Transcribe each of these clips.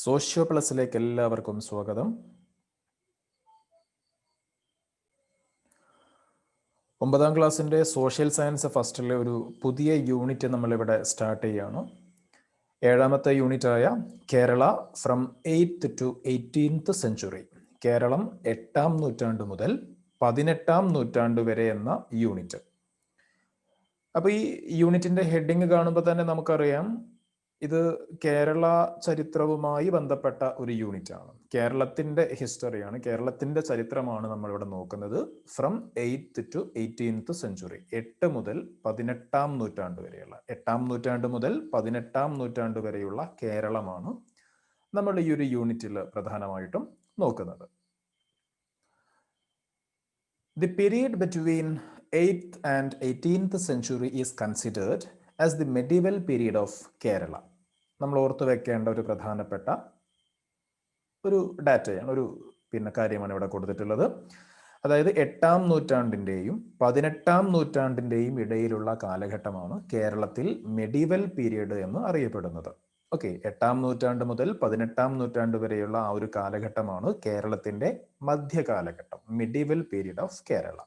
Socio പ്ലസിലേക്ക് എല്ലാവർക്കും സ്വാഗതം. 9ാം ക്ലാസ്സിൻ്റെ സോഷ്യൽ സയൻസ് ഫസ്റ്റിലെ ഒരു പുതിയ യൂണിറ്റ് നമ്മളിവിടെ സ്റ്റാർട്ട് ചെയ്യുകയാണ്. 7ാമത്തെ യൂണിറ്റായ Kerala from 8th to 18th century, കേരളം 8ാം നൂറ്റാണ്ട് മുതൽ 18ാം നൂറ്റാണ്ട് വരെ എന്ന യൂണിറ്റ്. അപ്പോൾ ഈ യൂണിറ്റിൻ്റെ ഹെഡിങ് കാണുമ്പോൾ തന്നെ നമുക്കറിയാം ഇത് കേരള ചരിത്രവുമായി ബന്ധപ്പെട്ട ഒരു യൂണിറ്റ് ആണ്. കേരളത്തിന്റെ ഹിസ്റ്ററിയാണ്, കേരളത്തിന്റെ ചരിത്രമാണ് നമ്മളിവിടെ നോക്കുന്നത്. From 8th to 18th century, 8 മുതൽ 18ാം നൂറ്റാണ്ട് വരെയുള്ള, 8ാം നൂറ്റാണ്ട് മുതൽ 18ാം നൂറ്റാണ്ട് വരെയുള്ള കേരളമാണ് നമ്മൾ ഈ ഒരു യൂണിറ്റിൽ പ്രധാനമായിട്ടും നോക്കുന്നത്. The period between 8th and 18th century is considered as the medieval period of Kerala. നമ്മൾ ഓർത്തു വെക്കേണ്ട ഒരു പ്രധാനപ്പെട്ട ഒരു ഡാറ്റയാണ്, ഒരു കാര്യമാണ് ഇവിടെ കൊടുത്തിട്ടുള്ളത്. അതായത് 8ാം നൂറ്റാണ്ടിൻ്റെയും 18ാം നൂറ്റാണ്ടിൻ്റെയും ഇടയിലുള്ള കാലഘട്ടമാണ് കേരളത്തിൽ മെഡീവൽ പീരീഡ് എന്ന് അറിയപ്പെടുന്നത്. ഓക്കെ, 8ാം നൂറ്റാണ്ട് മുതൽ 18ാം നൂറ്റാണ്ട് വരെയുള്ള ആ ഒരു കാലഘട്ടമാണ് കേരളത്തിന്റെ മധ്യകാലഘട്ടം, medieval period of Kerala.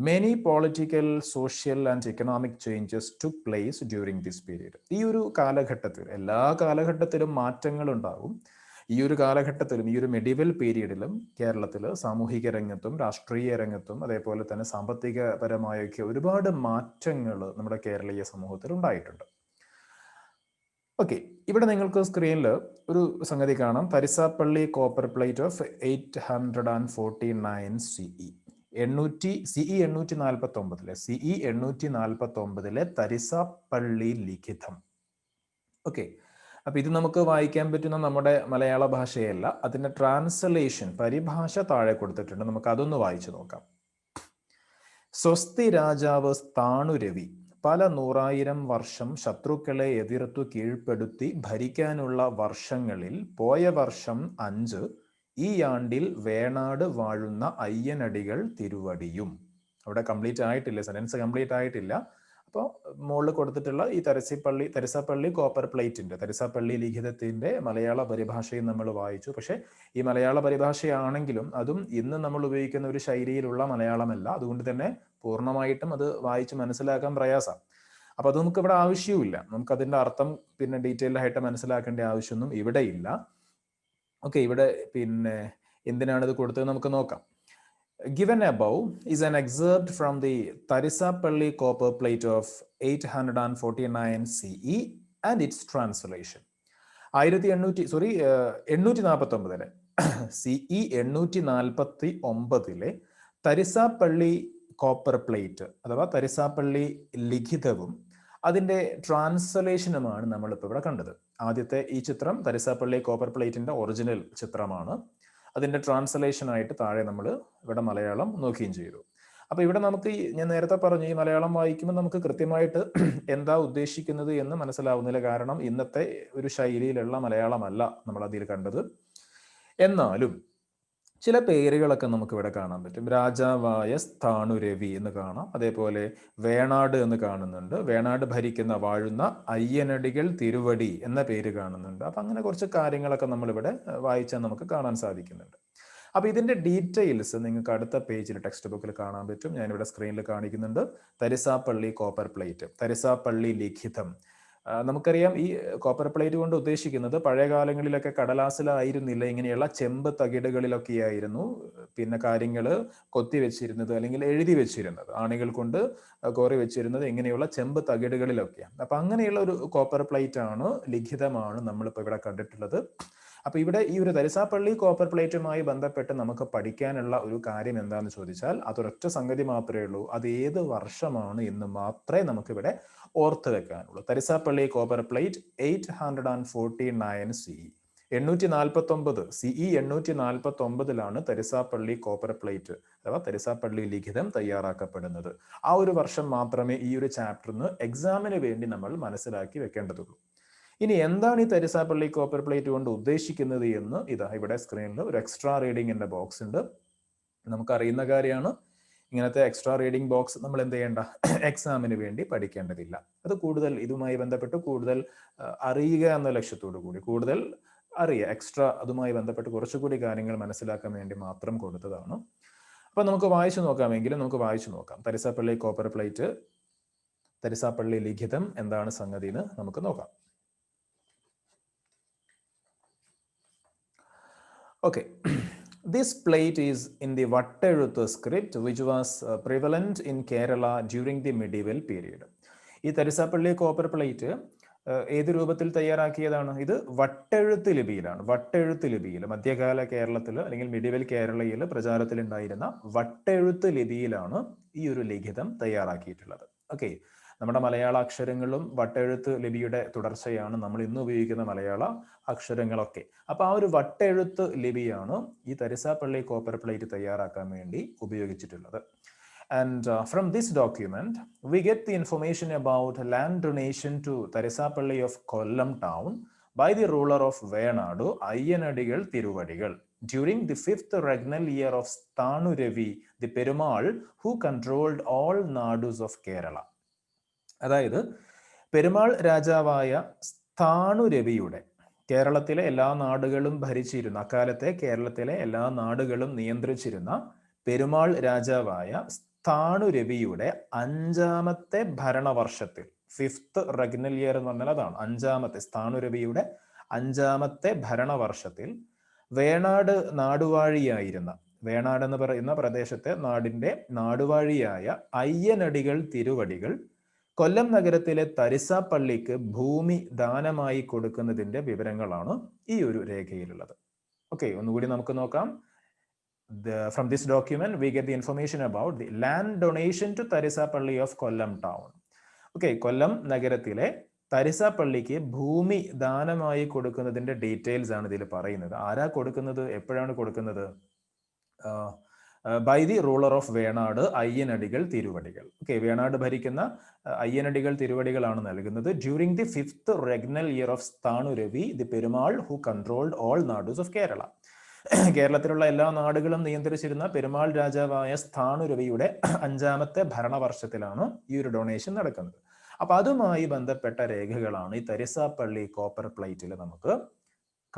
Many political, social and economic changes took place during this period. ഈ ഒരു കാലഘട്ടത്തിൽ, എല്ലാ കാലഘട്ടത്തിലും മാറ്റങ്ങൾ ഉണ്ടാകും. ഈ ഒരു കാലഘട്ടത്തിലും, ഈ ഒരു മെഡീവൽ പീരീഡിലും കേരളത്തിൽ സാമൂഹിക രംഗത്തും രാഷ്ട്രീയ രംഗത്തും അതേപോലെ തന്നെ സാമ്പത്തികപരമായൊക്കെ ഒരുപാട് മാറ്റങ്ങൾ നമ്മുടെ കേരളീയ സമൂഹത്തിൽ ഉണ്ടായിട്ടുണ്ട്. ഓക്കെ, ഇവിടെ നിങ്ങൾക്ക് സ്ക്രീനിൽ ഒരു സംഗതി കാണാം. Tharisapalli copper plate of 849 CE. CE 849 Tharisapalli ലിഖിതം. ഓക്കെ, അപ്പൊ ഇത് നമുക്ക് വായിക്കാൻ പറ്റുന്ന നമ്മുടെ മലയാള ഭാഷയല്ല, അതിന്റെ ട്രാൻസ്ലേഷൻ, പരിഭാഷ താഴെ കൊടുത്തിട്ടുണ്ട്. നമുക്ക് അതൊന്ന് വായിച്ചു നോക്കാം. സ്വസ്തി രാജാവ് സ്ഥാണുരവി പല 100,000 വർഷം ശത്രുക്കളെ എതിർത്തു കീഴ്പ്പെടുത്തി ഭരിക്കാനുള്ള വർഷങ്ങളിൽ പോയ വർഷം 5 ഈ ആണ്ടിൽ വേണാട് വാഴുന്ന അയ്യനടികൾ തിരുവടിയും. അവിടെ കംപ്ലീറ്റ് ആയിട്ടില്ല, സെന്റൻസ് കംപ്ലീറ്റ് ആയിട്ടില്ല. അപ്പോൾ മുകളിൽ കൊടുത്തിട്ടുള്ള ഈ തരിസാപ്പള്ളി കോപ്പർ പ്ലേറ്റിന്റെ, തരിസാപ്പള്ളി ലിഖിതത്തിന്റെ മലയാള പരിഭാഷയും നമ്മൾ വായിച്ചു. പക്ഷെ ഈ മലയാള പരിഭാഷയാണെങ്കിലും അതും ഇന്ന് നമ്മൾ ഉപയോഗിക്കുന്ന ഒരു ശൈലിയിലുള്ള മലയാളമല്ല. അതുകൊണ്ട് തന്നെ പൂർണ്ണമായിട്ടും അത് വായിച്ച് മനസ്സിലാക്കാൻ പ്രയാസം. അപ്പൊ അത് നമുക്ക് ഇവിടെ ആവശ്യവുമില്ല. നമുക്ക് അതിന്റെ അർത്ഥം ഡീറ്റെയിൽഡ് ആയിട്ട് മനസ്സിലാക്കേണ്ട ആവശ്യമൊന്നും ഇവിടെ ഇല്ല. ഓക്കെ, ഇവിടെ എന്തിനാണ് ഇത് കൊടുത്തത് നമുക്ക് നോക്കാം. Given above is an excerpt from the Tarisappalli copper plate of 849 CE and its translation. 849 CE 849 Tharisapalli copper plate അഥവാ തരിസാപ്പള്ളി ലിഖിതവും അതിൻ്റെ ട്രാൻസ്ലേഷനുമാണ് നമ്മളിപ്പോൾ ഇവിടെ കണ്ടത്. ആദ്യത്തെ ഈ ചിത്രം തരിസാപ്പള്ളി കോപ്പർ പ്ലേറ്റിന്റെ ഒറിജിനൽ ചിത്രമാണ്. അതിൻ്റെ ട്രാൻസ്ലേഷനായിട്ട് താഴെ നമ്മൾ ഇവിടെ മലയാളം നോക്കുകയും ചെയ്തു. അപ്പോൾ ഇവിടെ നമുക്ക് ഞാൻ നേരത്തെ പറഞ്ഞു, ഈ മലയാളം വായിക്കുമ്പോൾ നമുക്ക് കൃത്യമായിട്ട് എന്താ ഉദ്ദേശിക്കുന്നത് എന്ന് മനസ്സിലാവുന്നില്ല. കാരണം ഇന്നത്തെ ഒരു ശൈലിയിലുള്ള മലയാളമല്ല നമ്മൾ അതിൽ കണ്ടത്. എന്നാലും ചില പേരുകളൊക്കെ നമുക്ക് ഇവിടെ കാണാൻ പറ്റും. രാജാവായ സ്ഥാണുരവി എന്ന് കാണാം, അതേപോലെ വേണാട് എന്ന് കാണുന്നുണ്ട്, വേണാട് ഭരിക്കുന്ന വാഴുന്ന അയ്യനടികൾ തിരുവടി എന്ന പേര് കാണുന്നുണ്ട്. അപ്പം അങ്ങനെ കുറച്ച് കാര്യങ്ങളൊക്കെ നമ്മളിവിടെ വായിച്ചാൽ നമുക്ക് കാണാൻ സാധിക്കുന്നുണ്ട്. അപ്പൊ ഇതിന്റെ ഡീറ്റെയിൽസ് നിങ്ങൾക്ക് അടുത്ത പേജിൽ ടെക്സ്റ്റ് ബുക്കിൽ കാണാൻ പറ്റും. ഞാനിവിടെ സ്ക്രീനിൽ കാണിക്കുന്നുണ്ട്. തരിസാപ്പള്ളി കോപ്പർ പ്ലേറ്റ്, തരിസാപ്പള്ളി ലിഖിതം. നമുക്കറിയാം ഈ കോപ്പർ പ്ലേറ്റ് കൊണ്ട് ഉദ്ദേശിക്കുന്നത് പഴയ കാലങ്ങളിലൊക്കെ കടലാസിലായിരുന്നില്ല, ഇങ്ങനെയുള്ള ചെമ്പ് തകിടുകളിലൊക്കെ ആയിരുന്നു കാര്യങ്ങൾ കൊത്തി വെച്ചിരുന്നത് അല്ലെങ്കിൽ എഴുതി വെച്ചിരുന്നത്, ആണികൾ കൊണ്ട് കോറി വെച്ചിരുന്നത് ഇങ്ങനെയുള്ള ചെമ്പ് തകിടുകളിലൊക്കെയാണ്. അപ്പൊ അങ്ങനെയുള്ള ഒരു കോപ്പർ പ്ലേറ്റ് ആണ്, ലിഖിതമാണ് നമ്മളിപ്പോൾ ഇവിടെ കണ്ടിട്ടുള്ളത്. അപ്പൊ ഇവിടെ ഈ ഒരു തരിസാപ്പള്ളി കോപ്പർ പ്ലേറ്റുമായി ബന്ധപ്പെട്ട് നമുക്ക് പഠിക്കാനുള്ള ഒരു കാര്യം എന്താണെന്ന് ചോദിച്ചാൽ അതൊരൊറ്റ സംഗതി മാത്രമേ ഉള്ളൂ. അത് ഏത് വർഷമാണ് എന്ന് മാത്രമേ നമുക്കിവിടെ ഓർത്ത് വെക്കാനുള്ളൂ. Tharisapalli copper plate 849 CE 849 CE 849 Tharisapalli copper plate അഥവാ തരിസാപ്പള്ളി ലിഖിതം തയ്യാറാക്കപ്പെടുന്നത്. ആ ഒരു വർഷം മാത്രമേ ഈ ഒരു ചാപ്റ്ററിന് എക്സാമിന് വേണ്ടി നമ്മൾ മനസ്സിലാക്കി വെക്കേണ്ടതുള്ളൂ. ഇനി എന്താണ് ഈ തരിസാപ്പള്ളി കോപ്പർ പ്ലേറ്റ് കൊണ്ട് ഉദ്ദേശിക്കുന്നത് എന്ന് ഇതാ ഇവിടെ സ്ക്രീനിൽ ഒരു എക്സ്ട്രാ റീഡിങ്ങിന്റെ ബോക്സ് ഉണ്ട്. നമുക്കറിയുന്ന കാര്യമാണ്. ഇങ്ങനത്തെ എക്സ്ട്രാ റീഡിംഗ് ബോക്സ് നമ്മൾ എന്ത് ചെയ്യേണ്ട, എക്സാമിന് വേണ്ടി പഠിക്കേണ്ടതില്ല. അത് കൂടുതൽ ഇതുമായി ബന്ധപ്പെട്ട് കൂടുതൽ അറിയുക എന്ന ലക്ഷ്യത്തോടു കൂടി, കൂടുതൽ അറിയാം, എക്സ്ട്രാ അതുമായി ബന്ധപ്പെട്ട് കുറച്ചുകൂടി കാര്യങ്ങൾ മനസ്സിലാക്കാൻ വേണ്ടി മാത്രം കൊടുത്തതാണ്. അപ്പോൾ നമുക്ക് വായിച്ചു നോക്കാമെങ്കിലും നമുക്ക് വായിച്ചു നോക്കാം. തരിസാപ്പള്ളി കോപ്പർ പ്ലേറ്റ്, തരിസാപ്പള്ളി ലിഖിതം എന്താണ് സംഗതി എന്ന് നമുക്ക് നോക്കാം. Okay, this plate is in the Vatteluttu script which was prevalent in Kerala during the medieval period. ഈ തരിസാപ്പള്ളി കോപ്പർ പ്ലേറ്റ് ഏത് രൂപത്തിൽ തയ്യാറാക്കിയതാണ്? ഇത് വട്ടെഴുത്ത് ലിപിയിലാണ്. വട്ടെഴുത്ത് ലിപിയിൽ മധ്യകാല കേരളത്തിൽ അല്ലെങ്കിൽ മിഡിവൽ കേരളയിൽ പ്രചാരത്തിലുണ്ടായിരുന്ന വട്ടെഴുത്ത് ലിപിയിലാണ് ഈ ഒരു ലിഖിതം തയ്യാറാക്കിയിട്ടുള്ളത്. ഓക്കെ, നമ്മുടെ മലയാള അക്ഷരങ്ങളും വട്ടെഴുത്ത് ലിപിയുടെ തുടർച്ചയാണ് നമ്മൾ ഇന്ന് ഉപയോഗിക്കുന്ന മലയാള അക്ഷരങ്ങളൊക്കെ. അപ്പോൾ ആ ഒരു വട്ടെഴുത്ത് ലിപിയാണ് ഈ തരിസാപ്പള്ളി കോപ്പർ പ്ലേറ്റ് തയ്യാറാക്കാൻ വേണ്ടി ഉപയോഗിച്ചിട്ടുള്ളത്. And from this document, we get the information about land donation to Tharisapalli of Kollam town by the ruler of Vayanadu, Ayyanadigal Tiruvadigal, during the 5th regnal year of Sthanu Ravi, the Perumal, who controlled all Nadus of Kerala. അതായത് പെരുമാൾ രാജാവായ സ്ഥാണു രവിയുടെ, കേരളത്തിലെ എല്ലാ നാടുകളും ഭരിച്ചിരുന്ന, അക്കാലത്തെ കേരളത്തിലെ എല്ലാ നാടുകളും നിയന്ത്രിച്ചിരുന്ന പെരുമാൾ രാജാവായ സ്ഥാണു രവിയുടെ 5ാമത്തെ ഭരണവർഷത്തിൽ, 5th regnal year എന്ന് പറഞ്ഞാൽ അതാണ് 5ാമത്തെ, സ്ഥാണു രവിയുടെ 5ാമത്തെ ഭരണവർഷത്തിൽ വേണാട് നാടുവാഴിയായിരുന്ന, വേണാട് എന്ന് പറയുന്ന പ്രദേശത്തെ നാടിന്റെ നാടുവാഴിയായ അയ്യനടികൾ തിരുവടികൾ കൊല്ലം നഗരത്തിലെ തരിസാപ്പള്ളിക്ക് ഭൂമി ദാനമായി കൊടുക്കുന്നതിന്റെ വിവരങ്ങളാണ് ഈ ഒരു രേഖയിലുള്ളത്. ഓക്കെ, ഒന്നുകൂടി നമുക്ക് നോക്കാം. From this document we get the information about the land donation to Tharisapalli of Kollam town. Okay, കൊല്ലം നഗരത്തിലെ തരിസാപ്പള്ളിക്ക് ഭൂമി ദാനമായി കൊടുക്കുന്നതിന്റെ ഡീറ്റെയിൽസ് ആണ് ഇതിൽ പറയുന്നത്. ആരാ കൊടുക്കുന്നത്, എപ്പോഴാണ് കൊടുക്കുന്നത്? By the ruler of Venad, Ayyanadikal Thiruvadikal. Okay, Venad ഭരിക്കുന്ന അയ്യനടികൾ തിരുവടികളാണ് നൽകുന്നത്. During the 5th regnal year of Sthanu Ravi, the Perumal who controlled all Nadus of Kerala. കേരളത്തിലുള്ള എല്ലാ നാടുകളും നിയന്ത്രിച്ചിരുന്ന പെരുമാൾ രാജാവായ സ്ഥാണു രവിയുടെ 5ാമത്തെ ഭരണവർഷത്തിലാണ് ഈ ഒരു ഡൊണേഷൻ നടക്കുന്നത്. അപ്പൊ അതുമായി ബന്ധപ്പെട്ട രേഖകളാണ് ഈ തരിസാപ്പള്ളി കോപ്പർ പ്ലേറ്റിൽ നമുക്ക്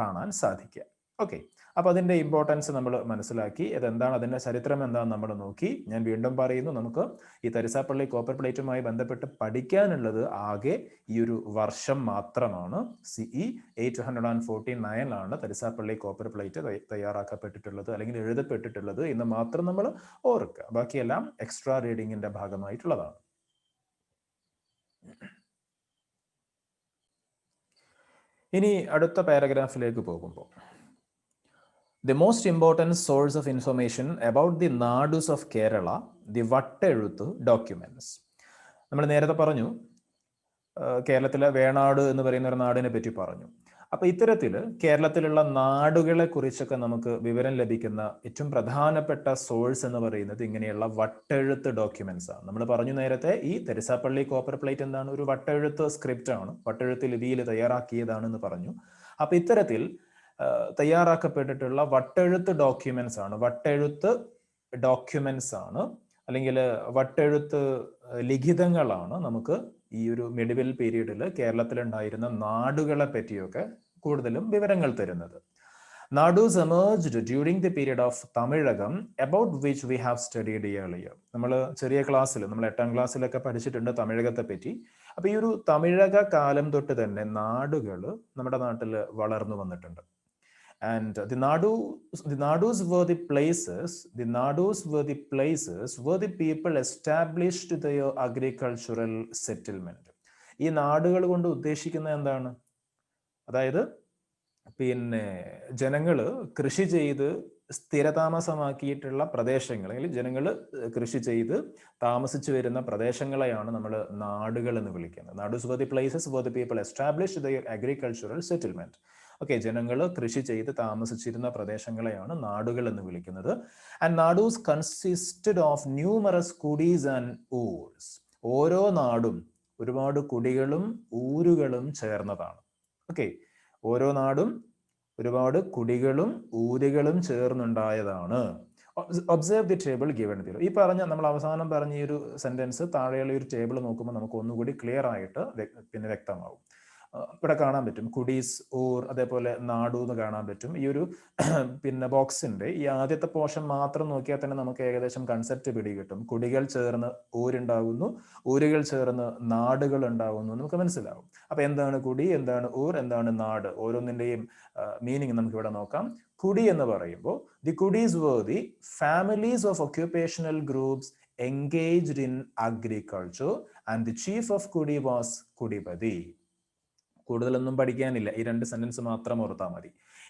കാണാൻ സാധിക്കുക. ഓക്കെ, അപ്പൊ അതിന്റെ ഇമ്പോർട്ടൻസ് നമ്മൾ മനസ്സിലാക്കി. ഇതെന്താണ്, അതിന്റെ ചരിത്രം എന്താണെന്ന് നമ്മൾ നോക്കി. ഞാൻ വീണ്ടും പറയുന്നു, നമുക്ക് ഈ തരിസാപ്പള്ളി കോപ്പർ പ്ലേറ്റുമായി ബന്ധപ്പെട്ട് പഠിക്കാനുള്ളത് ആകെ ഈ ഒരു വർഷം മാത്രമാണ്. CE 849 തരിസാപ്പള്ളി കോപ്പർ പ്ലേറ്റ് തയ്യാറാക്കപ്പെട്ടിട്ടുള്ളത് അല്ലെങ്കിൽ എഴുതപ്പെട്ടിട്ടുള്ളത് എന്ന് മാത്രം നമ്മൾ ഓർക്കുക. ബാക്കിയെല്ലാം എക്സ്ട്രാ റീഡിങ്ങിന്റെ ഭാഗമായിട്ടുള്ളതാണ്. ഇനി അടുത്ത പാരഗ്രാഫിലേക്ക് പോകുമ്പോൾ, the most important source of information about the Nadus of Kerala, the Vatteluttu documents. നമ്മൾ നേരത്തെ പറഞ്ഞു, കേരളത്തിലെ വേണാട് എന്ന് പറയുന്ന ഒരു നാടിനെ പറ്റി പറഞ്ഞു. അപ്പൊ ഇത്തരത്തിൽ കേരളത്തിലുള്ള നാടുകളെ കുറിച്ചൊക്കെ നമുക്ക് വിവരം ലഭിക്കുന്ന ഏറ്റവും പ്രധാനപ്പെട്ട സോഴ്സ് എന്ന് പറയുന്നത് ഇങ്ങനെയുള്ള വട്ടെഴുത്ത് ഡോക്യുമെന്റ്സ് ആണ്. നമ്മൾ പറഞ്ഞു നേരത്തെ, ഈ തരിസാപ്പള്ളി കോപ്പർ പ്ലേറ്റ് എന്താണ്, ഒരു വട്ടെഴുത്ത് സ്ക്രിപ്റ്റ് ആണ്, വട്ടെഴുത്ത് ലിപിയിൽ തയ്യാറാക്കിയതാണെന്ന് പറഞ്ഞു. അപ്പൊ ഇത്തരത്തിൽ തയ്യാറാക്കപ്പെട്ടിട്ടുള്ള വട്ടെഴുത്ത് ഡോക്യുമെന്റ്സ് ആണ്, വട്ടെഴുത്ത് ഡോക്യുമെന്റ്സ് ആണ് അല്ലെങ്കിൽ വട്ടെഴുത്ത് ലിഖിതങ്ങളാണ് നമുക്ക് ഈ ഒരു മിഡിവൽ പീരീഡിൽ കേരളത്തിലുണ്ടായിരുന്ന നാടുകളെ പറ്റിയൊക്കെ കൂടുതലും വിവരങ്ങൾ തരുന്നത്. Nadus emerged during the period of Tamilagam, about which we have studied earlier. നമ്മൾ ചെറിയ ക്ലാസ്സിൽ, നമ്മൾ 8ാം ക്ലാസ്സിലൊക്കെ പഠിച്ചിട്ടുണ്ട് തമിഴകത്തെ പറ്റി. അപ്പൊ ഈ ഒരു തമിഴക കാലം തൊട്ട് തന്നെ നാടുകൾ നമ്മുടെ നാട്ടിൽ വളർന്നു വന്നിട്ടുണ്ട്. And the Nadus were the places where the people established their agricultural settlement. ഈ നാടുകൾ കൊണ്ട് ഉദ്ദേശിക്കുന്നത് എന്താണ്? അതായത് പിന്നെ ജനങ്ങൾ കൃഷി ചെയ്ത് സ്ഥിരതാമസമാക്കിയിട്ടുള്ള പ്രദേശങ്ങൾ, അല്ലെങ്കിൽ ജനങ്ങൾ കൃഷി ചെയ്ത് താമസിച്ചു വരുന്ന പ്രദേശങ്ങളെയാണ് നമ്മൾ നാടുകൾ എന്ന് വിളിക്കുന്നത്. നാഡൂസ് were the places where the people established their agricultural settlement. Okay, ജനങ്ങൾ കൃഷി ചെയ്ത് താമസിച്ചിരുന്ന പ്രദേശങ്ങളെയാണ് നാടുകൾ എന്ന് വിളിക്കുന്നത്. And nadus consisted of numerous kudis and urs. ഓരോ നാടും ഒരുപാട് കുടികളും ഊരുകളും ചേർന്നതാണ്. ഓക്കെ, ഓരോ നാടും ഒരുപാട് കുടികളും ഊരുകളും ചേർന്നുണ്ടായതാണ്. Observe the table given below. ഈ പറഞ്ഞ, നമ്മൾ അവസാനം പറഞ്ഞ ഈ ഒരു സെന്റൻസ് താഴെയുള്ള ഒരു ടേബിൾ നോക്കുമ്പോൾ നമുക്ക് ഒന്നുകൂടി ക്ലിയർ ആയിട്ട് പിന്നെ വ്യക്തമാവും. ഇവിടെ കാണാൻ പറ്റും കുടീസ്, ഊർ, അതേപോലെ നാടു എന്ന് കാണാൻ പറ്റും. ഈ ഒരു പിന്നെ ബോക്സിന്റെ ഈ ആദ്യത്തെ പോർഷൻ മാത്രം നോക്കിയാൽ തന്നെ നമുക്ക് ഏകദേശം കൺസെപ്റ്റ് പിടികിട്ടും. കുടികൾ ചേർന്ന് ഊരുണ്ടാകുന്നു, ഊരുകൾ ചേർന്ന് നാടുകൾ ഉണ്ടാകുന്നു, നമുക്ക് മനസ്സിലാവും. അപ്പൊ എന്താണ് കുടി, എന്താണ് ഊർ, എന്താണ് നാട്, ഓരോന്നിന്റെയും മീനിങ് നമുക്ക് ഇവിടെ നോക്കാം. കുടി എന്ന് പറയുമ്പോൾ the കുഡീസ് were the families of occupational groups engaged in agriculture and the chief of Kudi was Kudipati. കൂടുതലൊന്നും പഠിക്കാനില്ല, ഈ 2 സെന്റൻസ് മാത്രം ഓർത്താൽ മതി.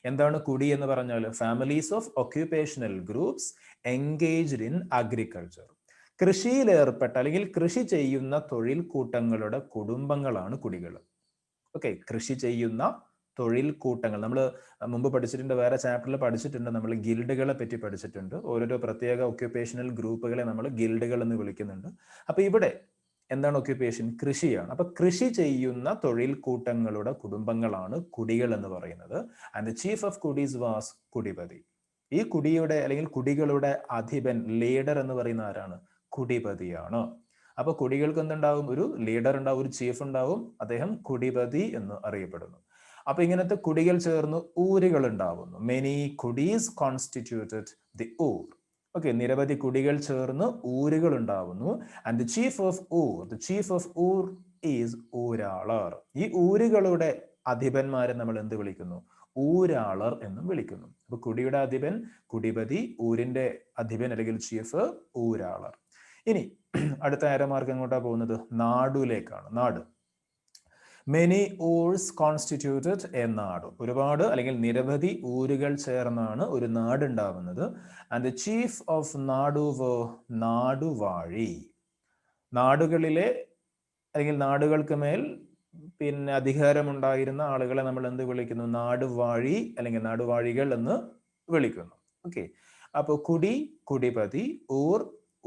എന്താണ് കുടി എന്ന് പറഞ്ഞാൽ? Families of occupational groups engaged in agriculture. കൃഷിയിൽ ഏർപ്പെട്ട അല്ലെങ്കിൽ കൃഷി ചെയ്യുന്ന തൊഴിൽ കൂട്ടങ്ങളുടെ കുടുംബങ്ങളാണ് കുടികൾ. ഓക്കെ, കൃഷി ചെയ്യുന്ന തൊഴിൽ കൂട്ടങ്ങൾ നമ്മൾ മുമ്പ് പഠിച്ചിട്ടുണ്ട്, വേറെ ചാപ്റ്ററിൽ പഠിച്ചിട്ടുണ്ട്. നമ്മൾ ഗിൽഡുകളെ പറ്റി പഠിച്ചിട്ടുണ്ട്. ഓരോരോ പ്രത്യേക ഒക്യുപേഷണൽ ഗ്രൂപ്പുകളെ നമ്മൾ ഗിൽഡുകൾ എന്ന് വിളിക്കുന്നുണ്ട്. അപ്പൊ ഇവിടെ എന്താണ് ഒക്യുപേഷൻ? കൃഷിയാണ്. അപ്പൊ കൃഷി ചെയ്യുന്ന തൊഴിൽ കൂട്ടങ്ങളുടെ കുടുംബങ്ങളാണ് കുടികൾ എന്ന് പറയുന്നത്. And the chief of kudis was kudipathi. ഈ കുടിയുടെ അല്ലെങ്കിൽ കുടികളുടെ അധിപൻ, ലീഡർ എന്ന് പറയുന്ന ആരാണ്? കുടിപതിയാണ്. അപ്പൊ കുടികൾക്ക് എന്തുണ്ടാവും? ഒരു ലീഡർ ഉണ്ടാവും, ഒരു ചീഫ് ഉണ്ടാവും, അദ്ദേഹം കുടിപതി എന്ന് അറിയപ്പെടുന്നു. അപ്പൊ ഇങ്ങനത്തെ കുടികൾ ചേർന്ന് ഊരുകൾ ഉണ്ടാവുന്നു. Many kudis constituted the ur. Okay, നിരവധി കുടികൾ ചേർന്ന് ഊരുകൾ ഉണ്ടാവുന്നു. And the chief of ur is uralar. ഈ ഊരുകളുടെ അധിപന്മാരെ നമ്മൾ എന്ത് വിളിക്കുന്നു? ഊരാളർ എന്നും വിളിക്കുന്നു. അപ്പൊ കുടിയുടെ അധിപൻ കുടിപതി, ഊരിന്റെ അധിപൻ അല്ലെങ്കിൽ ചീഫ് ഊരാളർ. ഇനി അടുത്ത ആരോമാർക്ക് എങ്ങോട്ടാ പോകുന്നത്? നാടുലേക്കാണ്. നാട്. മെനി ഊർസ് കോൺസ്റ്റിറ്റ്യൂട്ടഡ് എ നാട്. ഒരുപാട് അല്ലെങ്കിൽ നിരവധി ഊരുകൾ ചേർന്നാണ് ഒരു നാട് ഉണ്ടാവുന്നത്. ആൻഡ് ദ ചീഫ് ഓഫ് നാടു നാടുവാഴി. നാടുകളിലെ അല്ലെങ്കിൽ നാടുകൾക്ക് മേൽ പിന്നെ അധികാരമുണ്ടായിരുന്ന ആളുകളെ നമ്മൾ എന്ത് വിളിക്കുന്നു? നാടുവാഴി അല്ലെങ്കിൽ നാടുവാഴികൾ എന്ന് വിളിക്കുന്നു. ഓക്കെ, അപ്പൊ കുടി കുടിപതി, ഊർ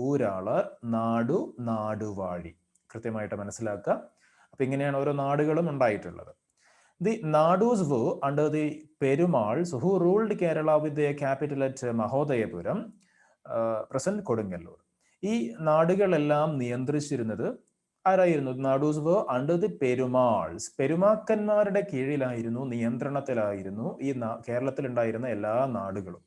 ഊരാളർ, നാടു നാടുവാഴി. കൃത്യമായിട്ട് മനസ്സിലാക്കുക. അപ്പൊ ഇങ്ങനെയാണ് ഓരോ നാടുകളും ഉണ്ടായിട്ടുള്ളത്. The nadus were under the Perumals who ruled Kerala with their capital at Mahodayapuram, present Kodungallur. ഈ നാടുകളെല്ലാം നിയന്ത്രിച്ചിരുന്നത് ആരായിരുന്നു? നാഡൂസ് were under the Perumals. പെരുമാക്കന്മാരുടെ കീഴിലായിരുന്നു, നിയന്ത്രണത്തിലായിരുന്നു ഈ കേരളത്തിൽ ഉണ്ടായിരുന്ന എല്ലാ നാടുകളും.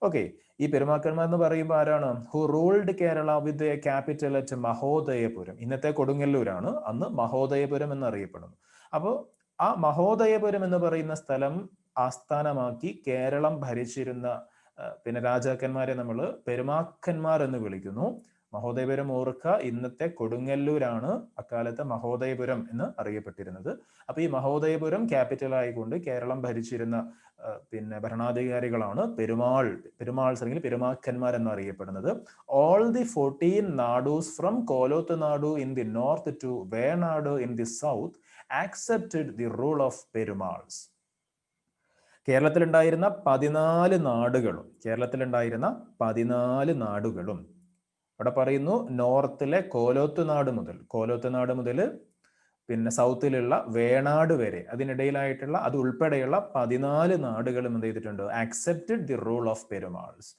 ഓക്കെ, ഈ പെരുമാക്കന്മാർ എന്ന് പറയുമ്പോൾ ആരാണ്? Who ruled Kerala with a capital at Mahodayapuram. ഇന്നത്തെ കൊടുങ്ങല്ലൂരാണ്, അന്ന് മഹോദയപുരം എന്നറിയപ്പെടുന്നു. അപ്പോൾ ആ മഹോദയപുരം എന്ന് പറയുന്ന സ്ഥലം ആസ്ഥാനമാക്കി കേരളം ഭരിച്ചിരുന്ന പിന്നെ രാജാക്കന്മാരെ നമ്മൾ പെരുമാക്കന്മാർ എന്ന് വിളിക്കുന്നു. മഹോദയപുരം ഓർക്ക, ഇന്നത്തെ കൊടുങ്ങല്ലൂരാണ് അക്കാലത്ത് മഹോദയപുരം എന്ന് അറിയപ്പെട്ടിരുന്നത്. അപ്പൊ ഈ മഹോദയപുരം ക്യാപിറ്റൽ ആയിക്കൊണ്ട് കേരളം ഭരിച്ചിരുന്ന പിന്നെ ഭരണാധികാരികളാണ് പെരുമാൾസ് അല്ലെങ്കിൽ പെരുമാക്കന്മാർ എന്നറിയപ്പെടുന്നത്. All the 14 nadus from Kolathu nadu in the north to Venad in the south accepted the rule of Perumals. കേരളത്തിലുണ്ടായിരുന്ന 14 നാടുകളും ഇവിടെ പറയുന്നു നോർത്തിലെ കോലോത്ത് നാട് മുതൽ പിന്നെ സൗത്തിലുള്ള വേണാട് വരെ, അതിനിടയിലായിട്ടുള്ള അത് ഉൾപ്പെടെയുള്ള 14 നാടുകളും എന്ത് ചെയ്തിട്ടുണ്ട്? Accepted the rule of Perumals.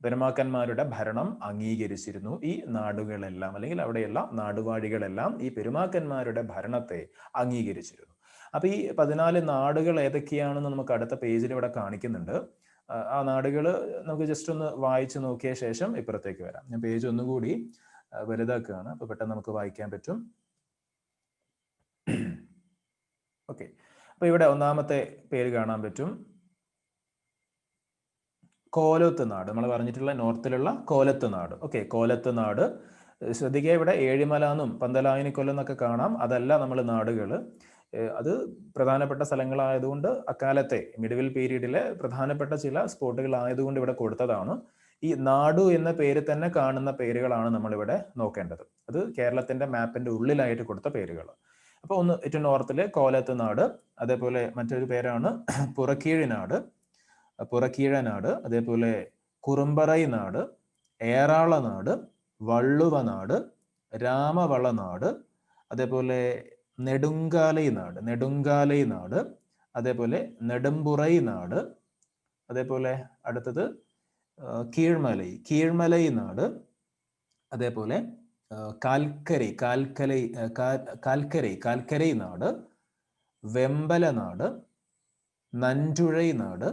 പെരുമാക്കന്മാരുടെ ഭരണം അംഗീകരിച്ചിരുന്നു. ഈ നാടുകളെല്ലാം അല്ലെങ്കിൽ അവിടെയുള്ള നാടുവാഴികളെല്ലാം ഈ പെരുമാക്കന്മാരുടെ ഭരണത്തെ അംഗീകരിച്ചിരുന്നു. അപ്പൊ ഈ 14 നാടുകൾ ഏതൊക്കെയാണെന്ന് നമുക്ക് അടുത്ത പേജിൽ ഇവിടെ കാണിക്കുന്നുണ്ട്. ആ നാടുകൾ നമുക്ക് ജസ്റ്റ് ഒന്ന് വായിച്ചു നോക്കിയ ശേഷം ഇപ്പുറത്തേക്ക് വരാം. ഞാൻ പേജ് ഒന്നുകൂടി വലുതാക്കുകയാണ്, അപ്പൊ പെട്ടെന്ന് നമുക്ക് വായിക്കാൻ പറ്റും. ഓക്കെ, അപ്പൊ ഇവിടെ ഒന്നാമത്തെ പേര് കാണാൻ പറ്റും, കോലോത്ത് നാട്. നമ്മൾ പറഞ്ഞിട്ടുള്ള നോർത്തിലുള്ള കോലത്ത് നാട്. ഓക്കെ, കോലത്ത് നാട്. ശ്രദ്ധിക്കുക, ഇവിടെ ഏഴിമല എന്നും പന്തലായനിക്കൊല്ലം എന്നൊക്കെ കാണാം. അതല്ല നമ്മൾ നാടുകൾ. അത് പ്രധാനപ്പെട്ട സ്ഥലങ്ങളായതുകൊണ്ട് അക്കാലത്തെ മിഡിവൽ പീരീഡിലെ പ്രധാനപ്പെട്ട ചില സ്പോട്ടുകളായതുകൊണ്ട് ഇവിടെ കൊടുത്തതാണ്. ഈ നാടു എന്ന പേര് തന്നെ കാണുന്ന പേരുകളാണ് നമ്മളിവിടെ നോക്കേണ്ടത്. അത് കേരളത്തിന്റെ മാപ്പിന്റെ ഉള്ളിലായിട്ട് കൊടുത്ത പേരുകൾ. അപ്പൊ ഒന്ന് ഏറ്റവും നോർത്തിലെ കോലത്ത് നാട്, അതേപോലെ മറ്റൊരു പേരാണ് പുറക്കീഴനാട്, അതേപോലെ കുറുമ്പറൈ നാട്, ഏറാളനാട്, വള്ളുവനാട്, രാമവളനാട്, അതേപോലെ നെടുങ്കാലൈ നാട്, അതേപോലെ നെടുമ്പുറൈ നാട്, അതേപോലെ അടുത്തത് കീഴ്മലൈ നാട്, അതേപോലെ കാൽക്കരൈ നാട്, വെമ്പലനാട്, നഞ്ചുഴൈനാട്,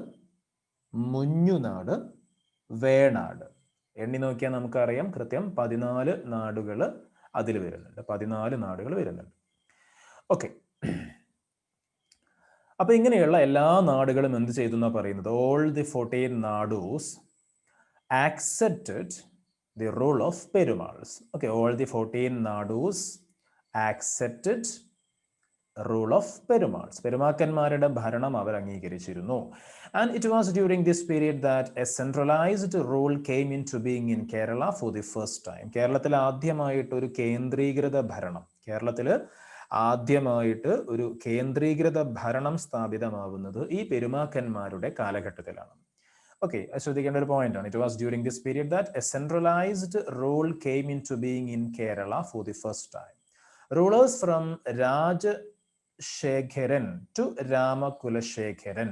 മുഞ്ഞുനാട്, വേണാട്. എണ്ണി നോക്കിയാൽ നമുക്കറിയാം കൃത്യം 14 നാടുകൾ അതിൽ വരുന്നുണ്ട്. 14 നാടുകൾ വരുന്നുണ്ട്. ഓക്കെ, അപ്പൊ ഇങ്ങനെയുള്ള എല്ലാ നാടുകളും എന്ത് ചെയ്തു എന്നാ പറയുന്നത്? All the 14 nadus accepted the rule of Perumals. Okay, all the 14 nadus accepted rule of Perumals. പെരുമാക്കന്മാരുടെ ഭരണം അവർ അംഗീകരിച്ചിരുന്നു. And it was during this period that a centralized rule came into being in Kerala for the first time. കേരളത്തിൽ ആദ്യമായിട്ട് ഒരു കേന്ദ്രീകൃത ഭരണം, കേരളത്തിൽ ആദ്യമായിട്ട് ഒരു കേന്ദ്രീകൃത ഭരണം സ്ഥാപിതമാവുന്നത് ഈ പെരുമാക്കന്മാരുടെ കാലഘട്ടത്തിലാണ്. ഓക്കെ, ശ്രദ്ധിക്കേണ്ട ഒരു പോയിന്റ് ആണ്. It was during this period that a centralised rule came into being in Kerala for the first time. Rulers from Rajashekharan to Ramakulashekharan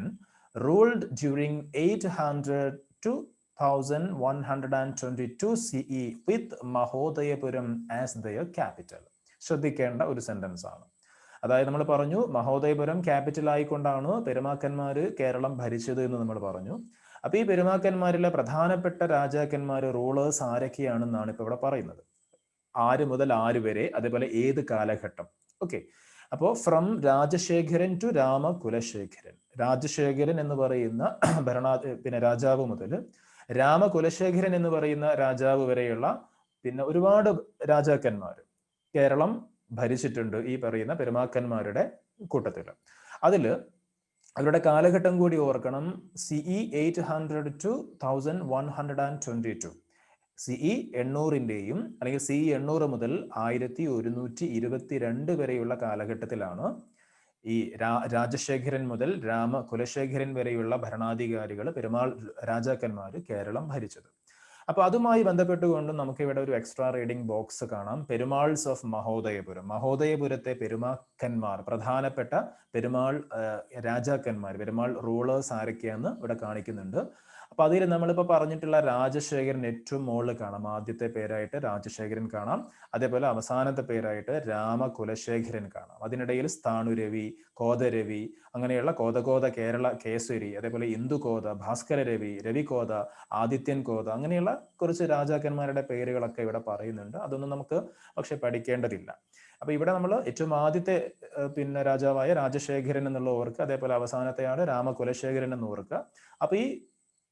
ruled during 800 to 1122 CE with Mahodayapuram as their capital. ശ്രദ്ധിക്കേണ്ട ഒരു sentence ആണ്. അതായത് നമ്മൾ പറഞ്ഞു Mahodayapuram capital ആയിക്കൊണ്ടാണ് പെരുമാക്കന്മാർ Keralam ഭരിച്ചത് എന്ന് നമ്മൾ പറഞ്ഞു. അപ്പൊ ഈ പെരുമാക്കന്മാരിലെ പ്രധാനപ്പെട്ട രാജാക്കന്മാർ, റൂളേഴ്സ് ആരൊക്കെയാണെന്നാണ് ഇപ്പൊ ഇവിടെ പറയുന്നത്. 6 മുതൽ 6 വരെ, അതേപോലെ ഏത് കാലഘട്ടം. ഓക്കെ, അപ്പോൾ ഫ്രം രാജശേഖരൻ ടു രാമകുലശേഖരൻ. രാജശേഖരൻ എന്ന് പറയുന്ന രാജാവ് മുതൽ രാമകുലശേഖരൻ എന്ന് പറയുന്ന രാജാവ് വരെയുള്ള പിന്നെ ഒരുപാട് രാജാക്കന്മാർ കേരളം ഭരിച്ചിട്ടുണ്ട് ഈ പറയുന്ന പെരുമാക്കന്മാരുടെ കൂട്ടത്തിൽ. അതിൽ അവരുടെ കാലഘട്ടം കൂടി ഓർക്കണം. CE 800 to 1122. CE 800ന്റെയും അല്ലെങ്കിൽ CE 800 മുതൽ 1122 വരെയുള്ള കാലഘട്ടത്തിലാണ് ഈ രാജശേഖരൻ മുതൽ രാമകുലശേഖരൻ വരെയുള്ള ഭരണാധികാരികൾ, പെരുമാൾ രാജാക്കന്മാർ കേരളം ഭരിച്ചത്. അപ്പൊ അതുമായി ബന്ധപ്പെട്ടുകൊണ്ട് നമുക്ക് ഇവിടെ ഒരു എക്സ്ട്രാ റീഡിംഗ് ബോക്സ് കാണാം. പെരുമാൾസ് ഓഫ് മഹോദയപുരം. മഹോദയപുരത്തെ പെരുമാക്കന്മാർ, പ്രധാനപ്പെട്ട പെരുമാൾ രാജാക്കന്മാർ, പെരുമാൾ റൂളേഴ്സ് ആരൊക്കെയാന്ന് ഇവിടെ കാണിക്കുന്നുണ്ട്. അപ്പൊ അതിൽ നമ്മളിപ്പോൾ പറഞ്ഞിട്ടുള്ള രാജശേഖരൻ ഏറ്റവും മുകളിൽ കാണാം. ആദ്യത്തെ പേരായിട്ട് രാജശേഖരൻ കാണാം. അതേപോലെ അവസാനത്തെ പേരായിട്ട് രാമകുലശേഖരൻ കാണാം. അതിനിടയിൽ സ്ഥാണുരവി, കോതരവി, അങ്ങനെയുള്ള കോതകോത, കേരള കേസരി, അതേപോലെ ഇന്ദുകോത, ഭാസ്കര രവി, രവികോത, ആദിത്യൻ കോത, അങ്ങനെയുള്ള കുറച്ച് രാജാക്കന്മാരുടെ പേരുകളൊക്കെ ഇവിടെ പറയുന്നുണ്ട്. അതൊന്നും നമുക്ക് പക്ഷെ പഠിക്കേണ്ടതില്ല. അപ്പൊ ഇവിടെ നമ്മൾ ഏറ്റവും ആദ്യത്തെ രാജാവായ രാജശേഖരൻ എന്നുള്ള ഓർക്കുക, അതേപോലെ അവസാനത്തെയാണ് രാമകുലശേഖരൻ എന്ന് ഓർക്കുക. അപ്പൊ ഈ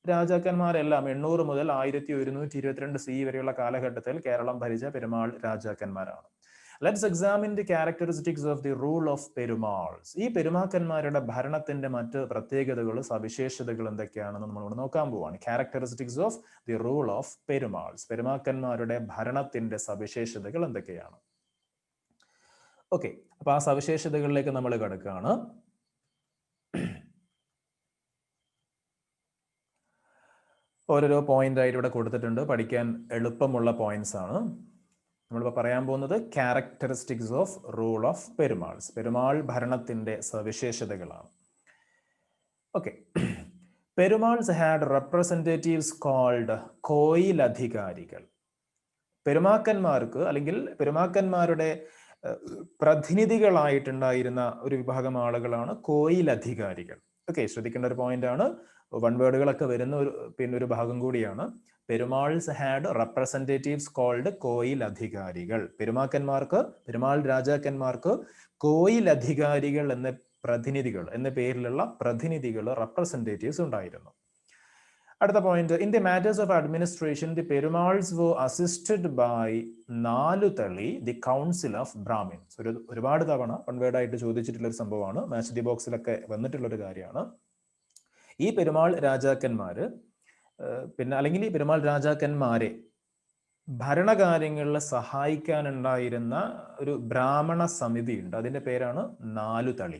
രാജാക്കന്മാരെല്ലാം 800 മുതൽ 1122 CE വരെയുള്ള കാലഘട്ടത്തിൽ കേരളം ഭരിച്ച പെരുമാൾ രാജാക്കന്മാരാണ്. Let's examine the characteristics of the rule of Perumals. ഈ പെരുമാക്കന്മാരുടെ ഭരണത്തിന്റെ മറ്റ് പ്രത്യേകതകൾ, സവിശേഷതകൾ എന്തൊക്കെയാണെന്ന് നമ്മളിവിടെ നോക്കാൻ പോവാണ്. Characteristics of the rule of Perumals. പെരുമാക്കന്മാരുടെ ഭരണത്തിന്റെ സവിശേഷതകൾ എന്തൊക്കെയാണ്? ഓക്കെ, അപ്പൊ ആ സവിശേഷതകളിലേക്ക് നമ്മൾ കടക്കുകയാണ്. ഓരോരോ പോയിന്റ് ആയിട്ട് ഇവിടെ കൊടുത്തിട്ടുണ്ട്. പഠിക്കാൻ എളുപ്പമുള്ള പോയിന്റ്സ് ആണ്. നമ്മളിപ്പോൾ പറയാൻ പോകുന്നത് characteristics of rule of Perumals. Perumal ഭരണത്തിന്റെ സവിശേഷതകളാണ്. Okay, Perumals had representatives called കോയിലധികാരികൾ. പെരുമാക്കന്മാർക്ക് അല്ലെങ്കിൽ പെരുമാക്കന്മാരുടെ പ്രതിനിധികളായിട്ടുണ്ടായിരുന്ന ഒരു വിഭാഗം ആളുകളാണ് കോയിലധികാരികൾ. ഓക്കെ, ശ്രദ്ധിക്കേണ്ട ഒരു പോയിന്റ് ആണ്. വൺ വേർഡുകളൊക്കെ വരുന്ന ഒരു ഭാഗം കൂടിയാണ്. പെരുമാൾസ് ഹാഡ് റെപ്രസെന്റേറ്റീവ്സ് കോൾഡ് കോയിലധികാരികൾ. പെരുമാക്കന്മാർക്ക്, പെരുമാൾ രാജാക്കന്മാർക്ക് കോയിലധികാരികൾ എന്ന പ്രതിനിധികൾ എന്ന പേരിലുള്ള പ്രതിനിധികൾ, റെപ്രസെന്റേറ്റീവ്സ് ഉണ്ടായിരുന്നു. അടുത്ത point, in the matters of administration the Perumals were assisted by Nalutali the council of Brahmins. ഒരുപാട് തവണ വൺ വേർഡ് ആയിട്ട് ചോദിച്ചിട്ടുള്ള ഒരു സംഭവമാണ്. മാച്ച് ദി ബോക്സിലൊക്കെ വന്നിട്ടുള്ള ഒരു കാര്യമാണ്. ഈ പെരുമാൾ രാജാക്കന്മാര് അല്ലെങ്കിൽ ഈ പെരുമാൾ രാജാക്കന്മാരെ ഭരണകാര്യങ്ങളിൽ സഹായിക്കാനുണ്ടായിരുന്ന ഒരു ബ്രാഹ്മണ സമിതി ഉണ്ട്. അതിന്റെ പേരാണ് Nalutali.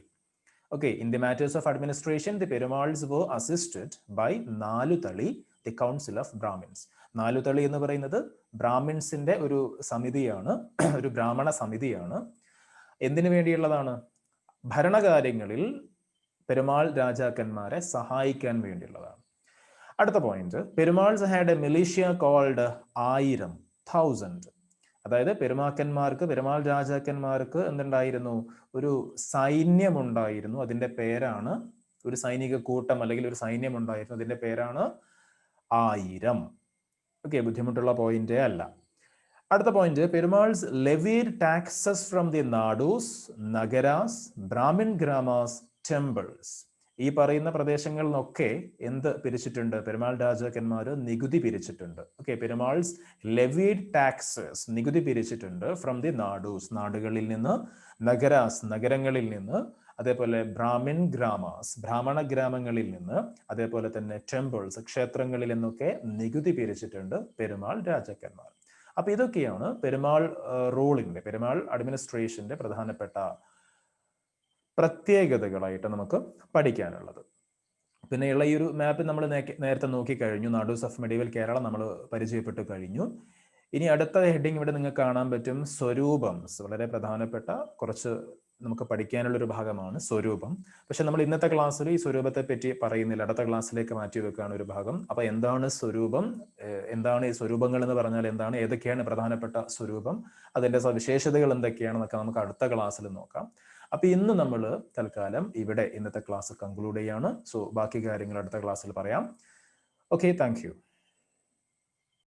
Okay, in the matters of administration the Perumals were assisted by Nalutali the council of Brahmins. Nalutali എന്ന് പറയുന്നത് ബ്രാഹ്മിൻസിന്റെ ഒരു സമിതിയാണ്, ഒരു ബ്രാഹ്മണ സമിതിയാണ്. എന്തിനു വേണ്ടിയുള്ളതാണ്? ഭരണകാര്യങ്ങളിൽ പെരുമാൾ രാജാക്കന്മാരെ സഹായിക്കാൻ വേണ്ടിയുള്ളതാണ്. അടുത്ത point, Perumals had a militia called 1000. അതായത് പെരുമാക്കന്മാർക്ക്, പെരുമാൾ രാജാക്കന്മാർക്ക് എന്തുണ്ടായിരുന്നു? ഒരു സൈന്യമുണ്ടായിരുന്നു. അതിന്റെ പേരാണ്, ഒരു സൈനിക കൂട്ടം അല്ലെങ്കിൽ ഒരു സൈന്യം ഉണ്ടായിരുന്നു. അതിന്റെ പേരാണ് 1000. ഓക്കെ, ബുദ്ധിമുട്ടുള്ള പോയിന്റേ അല്ല. അടുത്ത point, Perumals levied taxes from the nadus, nagaras, Brahmin gramas, temples. ഈ പറയുന്ന പ്രദേശങ്ങളിൽ നിന്നൊക്കെ എന്ത് പിരിച്ചിട്ടുണ്ട്? പെരുമാൾ രാജാക്കന്മാർ നികുതി പിരിച്ചിട്ടുണ്ട്. ഓക്കെ, പെരുമാൾസ് ലെവീഡ് ടാക്സസ്, നികുതി പിരിച്ചിട്ടുണ്ട്. ഫ്രം ദി നാഡൂസ്, നാടുകളിൽ നിന്ന്, നഗരാസ്, നഗരങ്ങളിൽ നിന്ന്, അതേപോലെ ബ്രാഹ്മിൻ ഗ്രാമാസ്, ബ്രാഹ്മണ ഗ്രാമങ്ങളിൽ നിന്ന്, അതേപോലെ തന്നെ ടെമ്പിൾസ്, ക്ഷേത്രങ്ങളിൽ നിന്നൊക്കെ നികുതി പിരിച്ചിട്ടുണ്ട് പെരുമാൾ രാജാക്കന്മാർ. അപ്പൊ ഇതൊക്കെയാണ് പെരുമാൾ റൂളിന്റെ, പെരുമാൾ അഡ്മിനിസ്ട്രേഷന്റെ പ്രധാനപ്പെട്ട പ്രത്യേകതകളായിട്ട് നമുക്ക് പഠിക്കാനുള്ളത്. പിന്നെയുള്ള ഈ ഒരു മാപ്പ് നമ്മൾ നേരത്തെ നോക്കിക്കഴിഞ്ഞു. നാഡൂസ് ഓഫ് മെഡീവൽ കേരള നമ്മൾ പരിചയപ്പെട്ടു കഴിഞ്ഞു. ഇനി അടുത്ത ഹെഡിങ് ഇവിടെ നിങ്ങൾക്ക് കാണാൻ പറ്റും, സ്വരൂപം. വളരെ പ്രധാനപ്പെട്ട കുറച്ച് നമുക്ക് പഠിക്കാനുള്ള ഒരു ഭാഗമാണ് സ്വരൂപം. പക്ഷെ നമ്മൾ ഇന്നത്തെ ക്ലാസ്സിൽ ഈ സ്വരൂപത്തെ പറ്റി പറയുന്നില്ല, അടുത്ത ക്ലാസ്സിലേക്ക് മാറ്റി വെക്കുകയാണ് ഒരു ഭാഗം. അപ്പൊ എന്താണ് സ്വരൂപം, എന്താണ് ഈ സ്വരൂപങ്ങൾ എന്ന് പറഞ്ഞാൽ എന്താണ്, ഏതൊക്കെയാണ് പ്രധാനപ്പെട്ട സ്വരൂപം, അതിന്റെ സവിശേഷതകൾ എന്തൊക്കെയാണെന്നൊക്കെ നമുക്ക് അടുത്ത ക്ലാസ്സിൽ നോക്കാം. അപ്പൊ ഇന്ന് നമ്മൾ തൽക്കാലം ഇവിടെ ഇന്നത്തെ ക്ലാസ് കൺക്ലൂഡ് ചെയ്യാണ്. സോ ബാക്കി കാര്യങ്ങൾ അടുത്ത ക്ലാസ്സിൽ പറയാം. Okay, thank you.